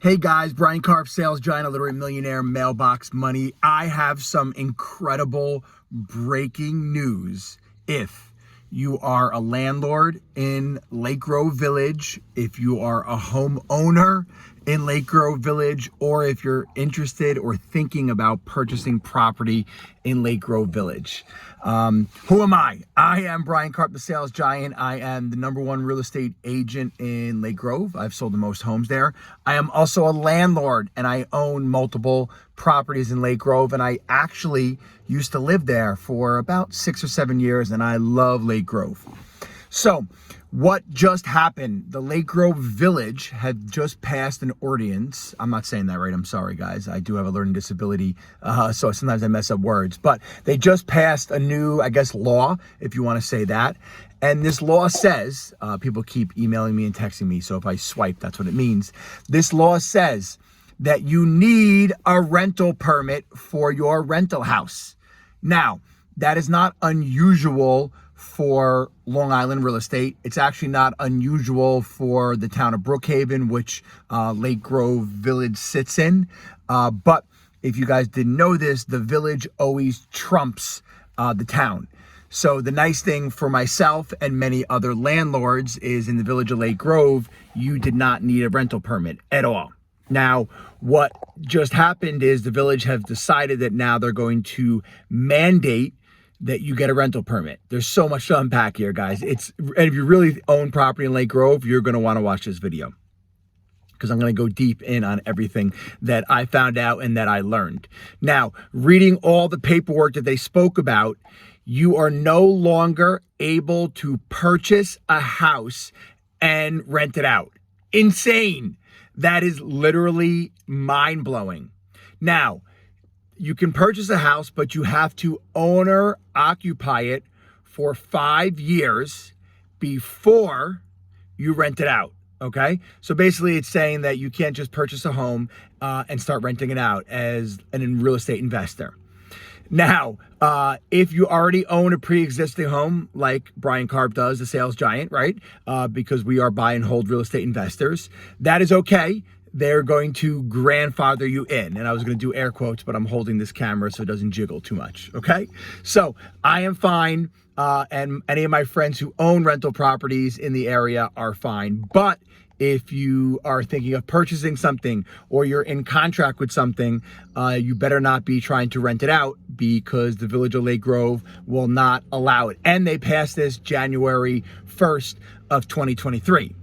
Hey guys, Brian Karp, sales giant, illiterate millionaire, mailbox money. I have some incredible breaking news. If you are a landlord in Lake Grove Village, if you are a homeowner in Lake Grove Village, or if you're interested or thinking about purchasing property in Lake Grove Village. Who am I? I am Brian Karp, the sales giant. I am the #1 real estate agent in Lake Grove. I've sold the most homes there. I am also a landlord, and I own multiple properties in Lake Grove, and I actually used to live there for about 6 or 7 years, and I love Lake Grove. So what just happened? The Lake Grove Village had just passed an ordinance. I'm not saying that right. I'm sorry, guys. I do have a learning disability, so sometimes I mess up words. But they just passed a new, I guess, law, if you want to say that. And this law says, people keep emailing me and texting me, so if I swipe, that's what it means. This law says that you need a rental permit for your rental house. Now, that is not unusual for Long Island real estate. It's actually not unusual for the town of Brookhaven, which Lake Grove Village sits in. But if you guys didn't know this, the village always trumps the town. So the nice thing for myself and many other landlords is in the village of Lake Grove, you did not need a rental permit at all. Now, what just happened is the village have decided that now they're going to mandate that you get a rental permit. There's so much to unpack here, guys. And if you really own property in Lake Grove, you're going to want to watch this video because I'm going to go deep in on everything that I found out and that I learned. Now, reading all the paperwork that they spoke about, you are no longer able to purchase a house and rent it out. Insane. That is literally mind-blowing. Now, you can purchase a house, but you have to owner occupy it for 5 years before you rent it out. Okay. So basically it's saying that you can't just purchase a home and start renting it out as a real estate investor. Now, if you already own a pre-existing home, like Brian Karp does, the sales giant, right? Because we are buy and hold real estate investors, that is okay. They're going to grandfather you in. And I was going to do air quotes, but I'm holding this camera so it doesn't jiggle too much, okay? So I am fine, and any of my friends who own rental properties in the area are fine. But if you are thinking of purchasing something or you're in contract with something, you better not be trying to rent it out because the village of Lake Grove will not allow it. And they passed this January 1st of 2023.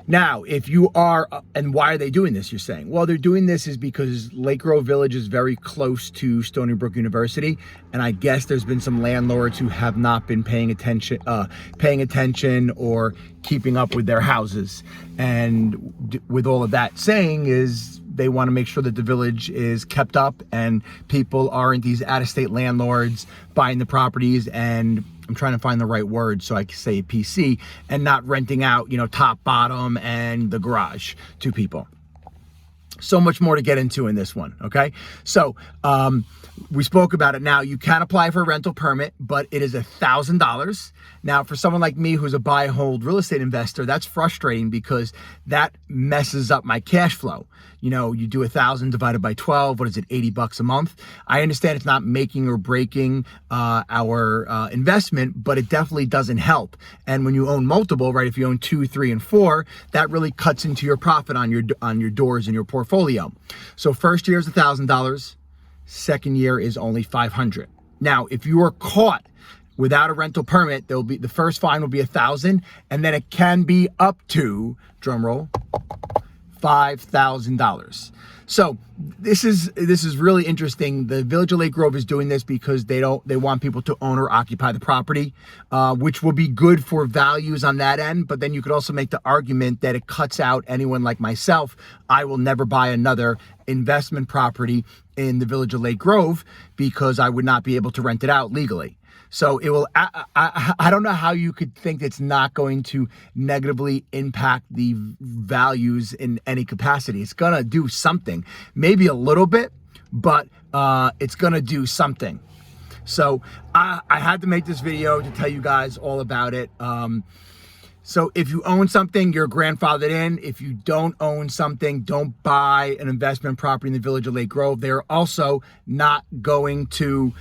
Now, if you are, and why are they doing this, you're saying? Well, they're doing this is because Lake Grove Village is very close to Stony Brook University, and I guess there's been some landlords who have not been paying attention or keeping up with their houses. And with all of that saying is they want to make sure that the village is kept up and people aren't these out-of-state landlords buying the properties and I'm trying to find the right word so I can say PC and not renting out, top, bottom, and the garage to people. So much more to get into in this one, okay? So we spoke about it. Now, you can apply for a rental permit, but it is $1,000. Now, for someone like me who's a buy and hold real estate investor, that's frustrating because that messes up my cash flow. You do 1,000 divided by 12, what is it, $80 a month? I understand it's not making or breaking our investment, but it definitely doesn't help. And when you own multiple, right, if you own 2, 3, and 4, that really cuts into your profit on your doors in your portfolio. So first year is $1,000. Second year is only $500. Now, if you are caught without a rental permit, the first fine will be $1,000, and then it can be up to, drum roll, $5,000. So this is really interesting. The village of Lake Grove is doing this because they want people to own or occupy the property, which will be good for values on that end. But then you could also make the argument that it cuts out anyone like myself. I will never buy another investment property in the village of Lake Grove because I would not be able to rent it out legally. So it will, I don't know how you could think it's not going to negatively impact the values in any capacity. It's going to do something, maybe a little bit, but it's going to do something. So I had to make this video to tell you guys all about it. So if you own something, you're grandfathered in. If you don't own something, don't buy an investment property in the Village of Lake Grove. They're also not going to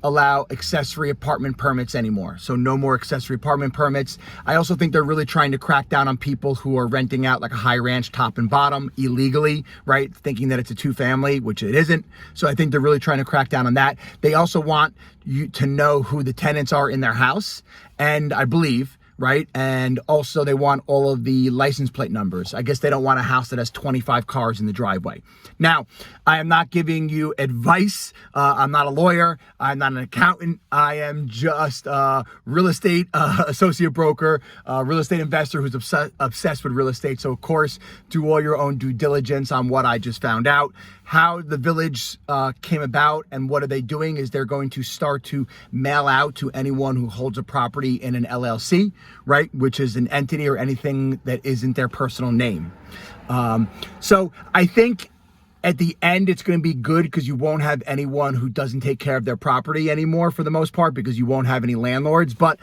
allow accessory apartment permits anymore. So no more accessory apartment permits. I also think they're really trying to crack down on people who are renting out like a high ranch top and bottom illegally, right? Thinking that it's a two-family, which it isn't. So I think they're really trying to crack down on that. They also want you to know who the tenants are in their house. And I believe, right? And also they want all of the license plate numbers. I guess they don't want a house that has 25 cars in the driveway. Now, I am not giving you advice. I'm not a lawyer. I'm not an accountant. I am just a real estate associate broker, real estate investor who's obsessed with real estate. So of course, do all your own due diligence on what I just found out. How the village came about and what are they doing is they're going to start to mail out to anyone who holds a property in an LLC, right? Which is an entity or anything that isn't their personal name. So I think at the end, it's going to be good because you won't have anyone who doesn't take care of their property anymore for the most part because you won't have any landlords. But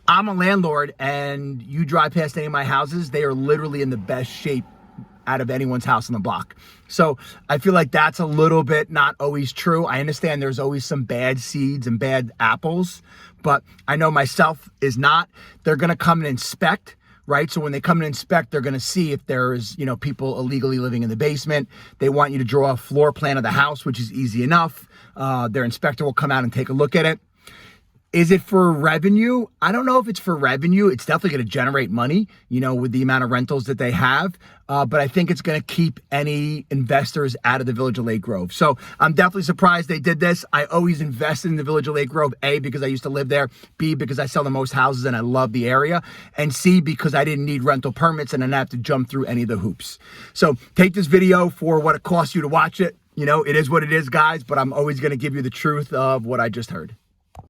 I'm a landlord and you drive past any of my houses, they are literally in the best shape out of anyone's house on the block. So I feel like that's a little bit not always true. I understand there's always some bad seeds and bad apples, but I know myself is not. They're going to come and inspect, right? So when they come and inspect, they're going to see if there's, people illegally living in the basement. They want you to draw a floor plan of the house, which is easy enough. Their inspector will come out and take a look at it. Is it for revenue? I don't know if it's for revenue. It's definitely going to generate money, with the amount of rentals that they have. But I think it's going to keep any investors out of the Village of Lake Grove. So I'm definitely surprised they did this. I always invested in the Village of Lake Grove, A, because I used to live there, B, because I sell the most houses and I love the area, and C, because I didn't need rental permits and I didn't have to jump through any of the hoops. So take this video for what it costs you to watch it. It is what it is, guys, but I'm always going to give you the truth of what I just heard.